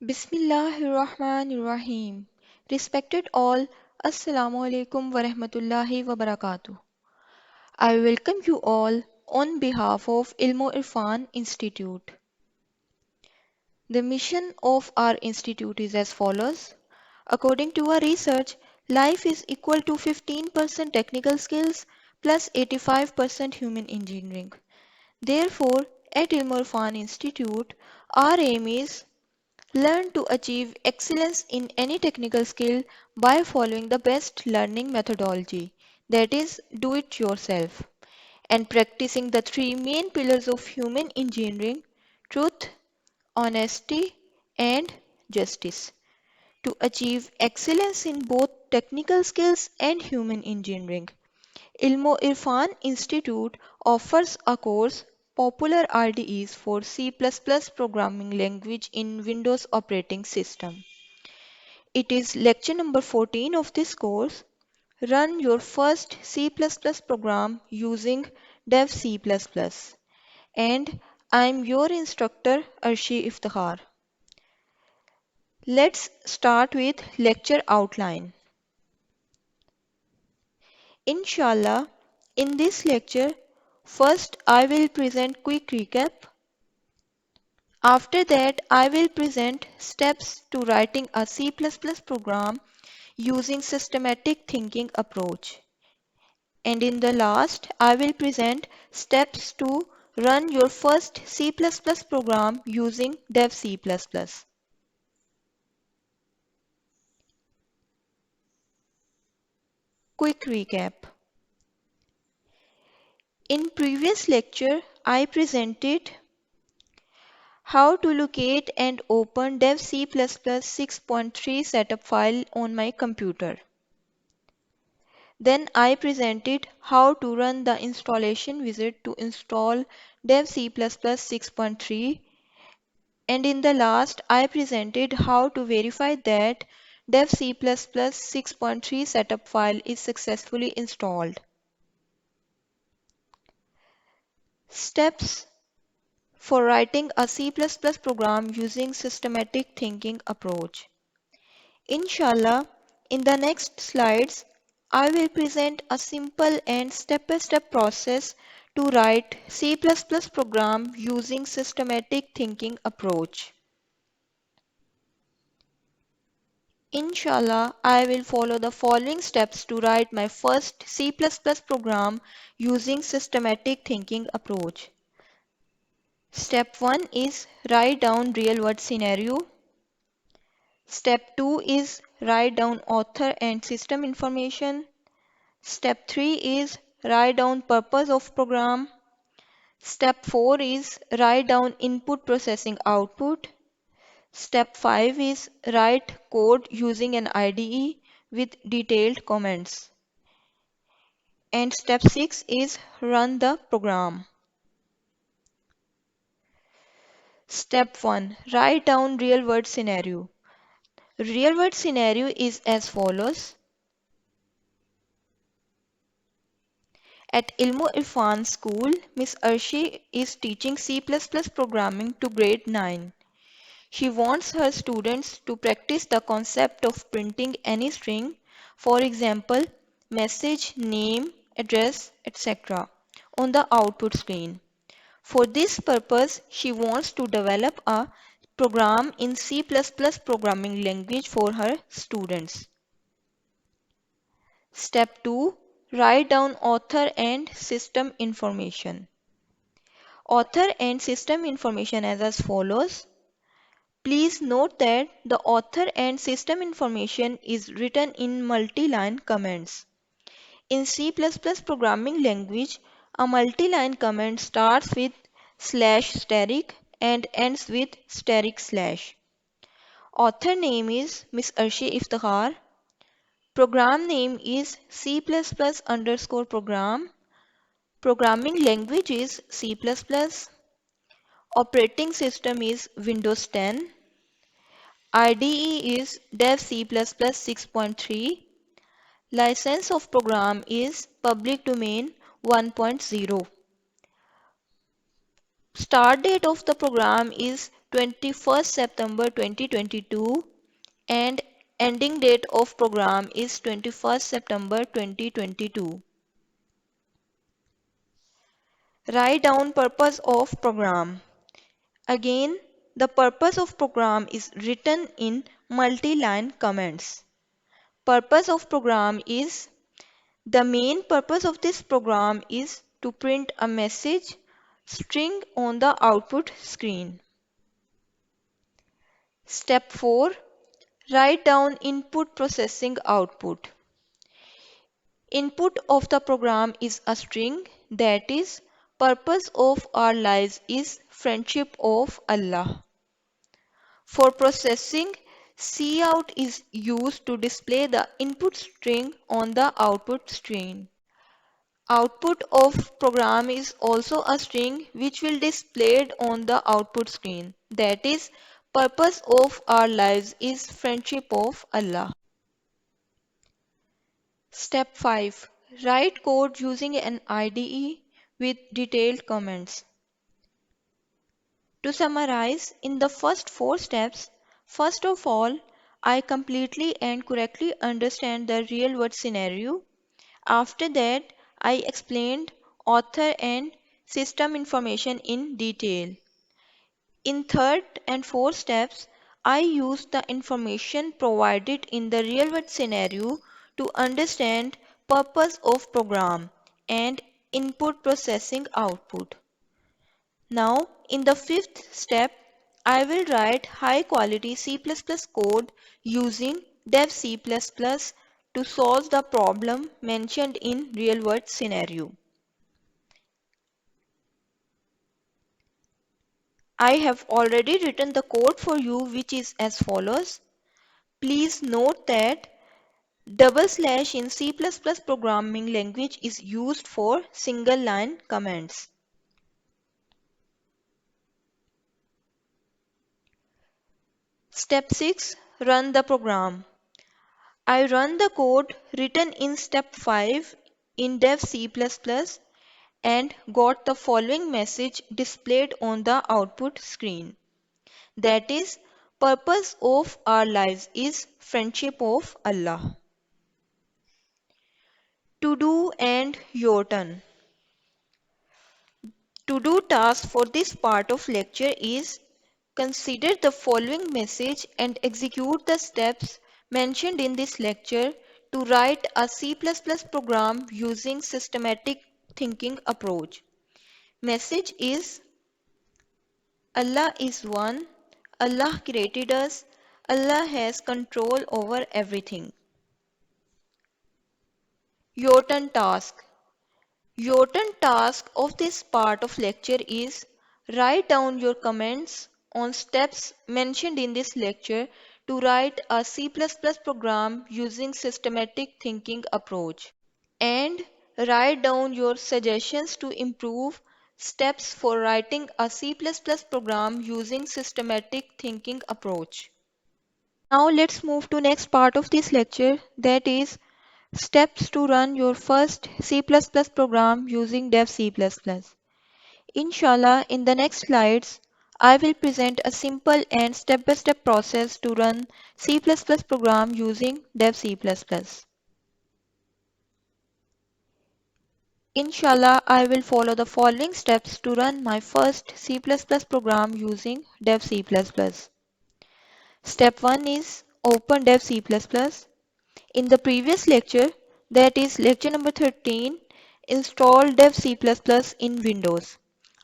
Bismillahirrahmanirrahim. Respected all, Assalamu alaikum wa rahmatullahi wa barakatuh. I welcome you all on behalf of Ilmo Irfan Institute. The mission of our institute is as follows. According to our research, life is equal to 15% technical skills plus 85% human engineering. Therefore, at Ilmo Irfan Institute, our aim is learn to achieve excellence in any technical skill by following the best learning methodology, that is, do it yourself, and practicing the three main pillars of human engineering: truth, honesty, and justice. To achieve excellence in both technical skills and human engineering, Ilmo Irfan Institute offers a course Popular IDEs for C++ programming language in Windows operating system. It is lecture number 14 of this course. Run your first C++ program using dev C++. And I am your instructor Arshi Iftikhar. Let's start with lecture outline. Inshallah, in this lecture, first I will present quick recap. After that, I will present steps to writing a C++ program using systematic thinking approach. And in the last, I will present steps to run your first C++ program using dev C++. Quick recap. In previous lecture, I presented how to locate and open dev C++ 6.3 setup file on my computer. Then I presented how to run the installation wizard to install dev C++ 6.3, and in the last I presented how to verify that dev C++ 6.3 setup file is successfully installed. Steps for writing a C++ program using systematic thinking approach. Inshallah, in the next slides, I will present a simple and step-by-step process to write C++ program using systematic thinking approach. Inshallah, I will follow the following steps to write my first C++ program using systematic thinking approach. Step 1 is write down real-world scenario. Step 2 is write down author and system information. Step 3 is write down purpose of program. Step 4 is write down input processing output. Step 5 is write code using an IDE with detailed comments. And step 6 is run the program. Step 1. Write down real world scenario. Real world scenario is as follows. At Ilmo Irfan School, Miss Arshi is teaching C++ programming to grade 9. She wants her students to practice the concept of printing any string, for example, message, name, address, etc., on the output screen. For this purpose, she wants to develop a program in C++ programming language for her students. Step 2. Write down author and system information. Author and system information as follows. Please note that the author and system information is written in multi-line comments. In C++ programming language, a multi-line comment starts with /* and ends with */. Author name is Miss Arshi Iftikhar. Program name is C++ underscore program. Programming language is C++. Operating system is Windows 10. IDE is dev C++ 6.3. License of program is public domain 1.0. Start date of the program is 21st September 2022 and ending date of program is 21st September 2022. Write down purpose of program. Again, the purpose of program is written in multi-line comments. Purpose of program is the main purpose of this program is to print a message string on the output screen. Step 4. Write down input processing output. Input of the program is a string, that is, purpose of our lives is friendship of Allah. For processing, cout is used to display the input string on the output screen. Output of program is also a string which will displayed on the output screen. That is, purpose of our lives is friendship of Allah. Step 5. Write code using an IDE with detailed comments. To summarize, in the first 4 steps, first of all, I completely and correctly understand the real world scenario. After that, I explained author and system information in detail. In third and fourth steps, I used the information provided in the real world scenario to understand purpose of program and input processing output. Now, in the fifth step, I will write high quality C++ code using dev C++ to solve the problem mentioned in real world scenario. I have already written the code for you, which is as follows. Please note that double slash in C++ programming language is used for single line comments. Step 6. Run the program. I run the code written in step 5 in dev C++ and got the following message displayed on the output screen. That is, purpose of our lives is friendship of Allah. To do and your turn. To do task for this part of lecture is consider the following message and execute the steps mentioned in this lecture to write a C++ program using systematic thinking approach. Message is Allah is one, Allah created us, Allah has control over everything. Your turn task. Your turn task of this part of lecture is write down your comments on steps mentioned in this lecture to write a C++ program using systematic thinking approach and write down your suggestions to improve steps for writing a C++ program using systematic thinking approach. Now let's move to next part of this lecture, that is steps to run your first C++ program using dev C++. Inshallah, in the next slides, I will present a simple and step-by-step process to run C++ program using dev C++. Inshallah, I will follow the following steps to run my first C++ program using dev C++. Step 1 is open dev C++. In the previous lecture, that is lecture number 13, install dev C++ in Windows.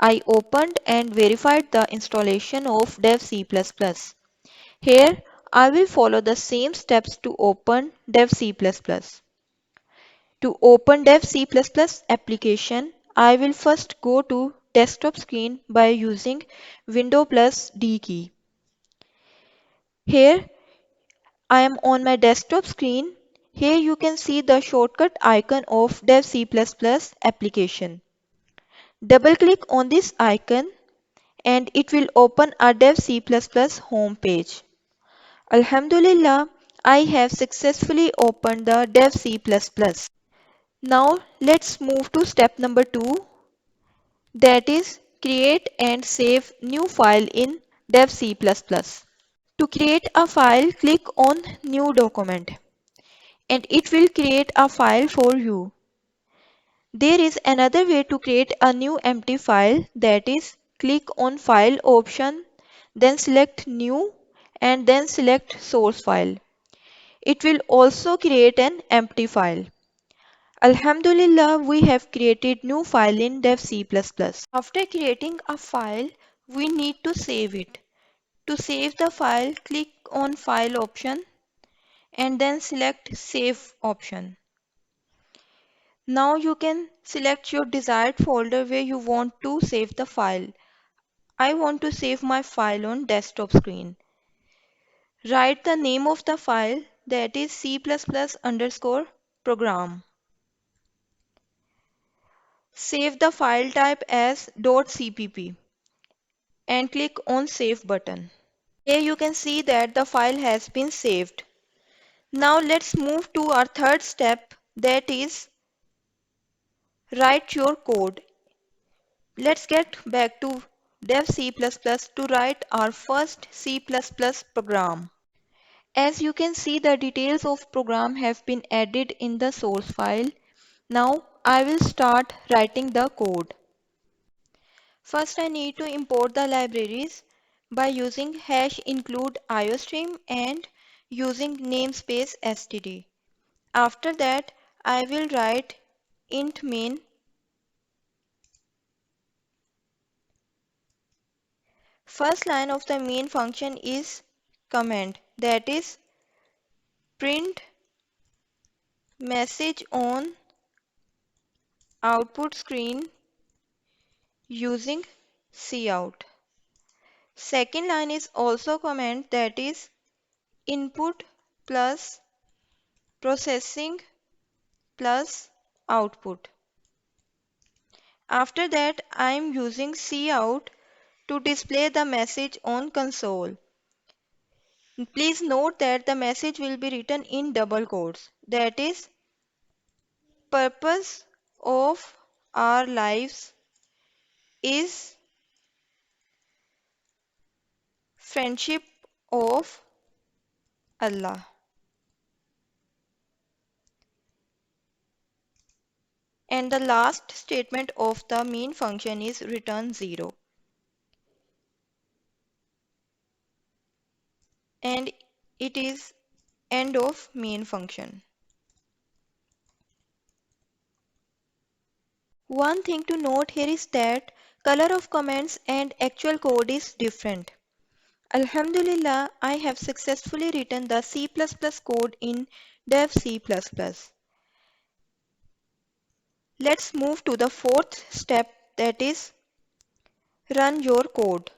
I opened and verified the installation of dev C++. Here, I will follow the same steps to open dev C++. To open dev C++ application, I will first go to desktop screen by using Window plus D key. Here, I am on my desktop screen. Here you can see the shortcut icon of dev C++ application. Double click on this icon and it will open a dev C++ home page. Alhamdulillah, I have successfully opened the dev C++. Now let's move to step number 2, that is create and save new file in dev C++. To create a file, click on New Document and it will create a file for you. There is another way to create a new empty file, that is, click on File option, then select New and then select Source File. It will also create an empty file. Alhamdulillah, we have created new file in dev C++. After creating a file, we need to save it. To save the file, click on File option and then select Save option. Now you can select your desired folder where you want to save the file. I want to save my file on desktop screen. Write the name of the file, that is C++ underscore program. Save the file type as .cpp and click on Save button. Here you can see that the file has been saved. Now let's move to our third step, that is write your code. Let's get back to dev C++ to write our first C++ program. As you can see, the details of program have been added in the source file. Now I will start writing the code. First I need to import the libraries by using hash include iostream and using namespace std. After that I will write int main. First line of the main function is command, that is print message on output screen using cout. Second line is also command, that is input plus processing plus output. After that I am using cout to display the message on console. Please note that the message will be written in double quotes, that is purpose of our lives is friendship of Allah. And the last statement of the main function is return 0. And it is end of main function. One thing to note here is that color of comments and actual code is different. Alhamdulillah, I have successfully written the C++ code in dev C++. Let's move to the fourth step, that is run your code.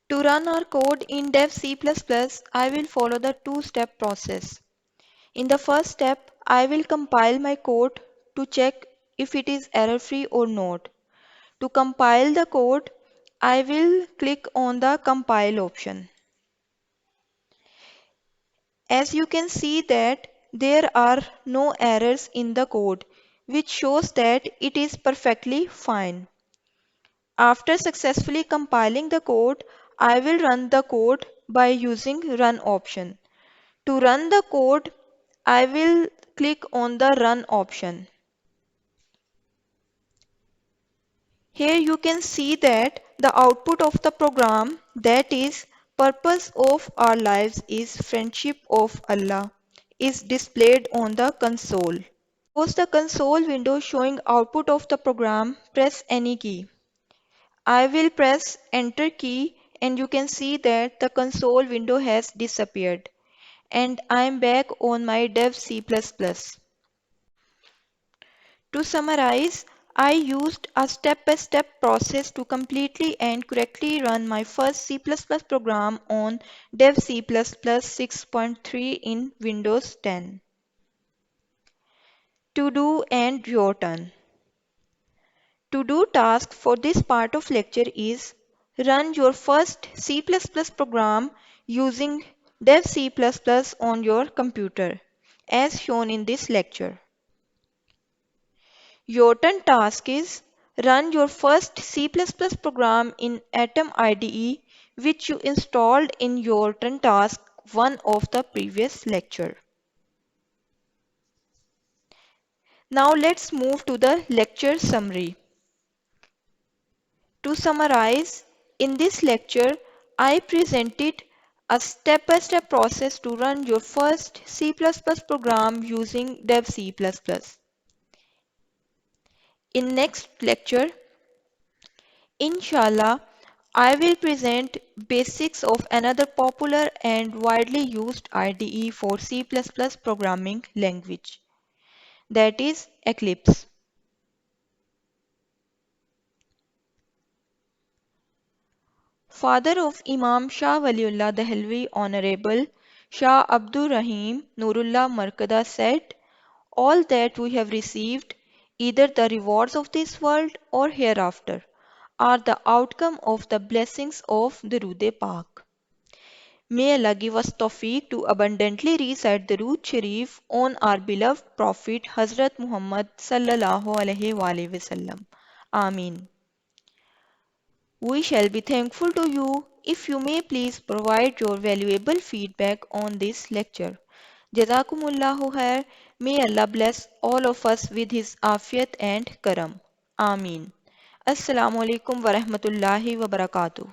To run our code in dev C++, I will follow the two-step process. In the first step, I will compile my code to check if it is error-free or not. To compile the code, I will click on the compile option. As you can see that there are no errors in the code, which shows that it is perfectly fine. After successfully compiling the code, I will run the code by using run option. To run the code, I will click on the run option. Here you can see that the output of the program, that is purpose of our lives is friendship of Allah, is displayed on the console. Close the console window showing output of the program, press any key. I will press enter key and you can see that the console window has disappeared and I am back on my dev C++. To summarize, I used a step-by-step process to completely and correctly run my first C++ program on dev C++ 6.3 in Windows 10. To do and your turn. To-do task for this part of lecture is run your first C++ program using dev C++ on your computer as shown in this lecture. Your turn task is run your first C++ program in Atom IDE which you installed in your turn task 1 of the previous lecture. Now let's move to the lecture summary. To summarize, in this lecture, I presented a step-by-step process to run your first C++ program using dev C++. In next lecture, inshallah, I will present basics of another popular and widely used IDE for C++ programming language, that is Eclipse. Father of Imam Shah Waliullah Dehlvi Honorable Shah Abdur Rahim Nurullah Markada said, all that we have received, either the rewards of this world or hereafter, are the outcome of the blessings of Durood Pak. May Allah give us tawfiq to abundantly recite Durood Sharif on our beloved Prophet Hazrat Muhammad sallallahu alaihi wasallam. Ameen. We shall be thankful to you if you may please provide your valuable feedback on this lecture. Jazakumullahu khair. May Allah bless all of us with His afiyat and karam. Ameen. Assalamu alaikum wa rahmatullahi wa barakatuh.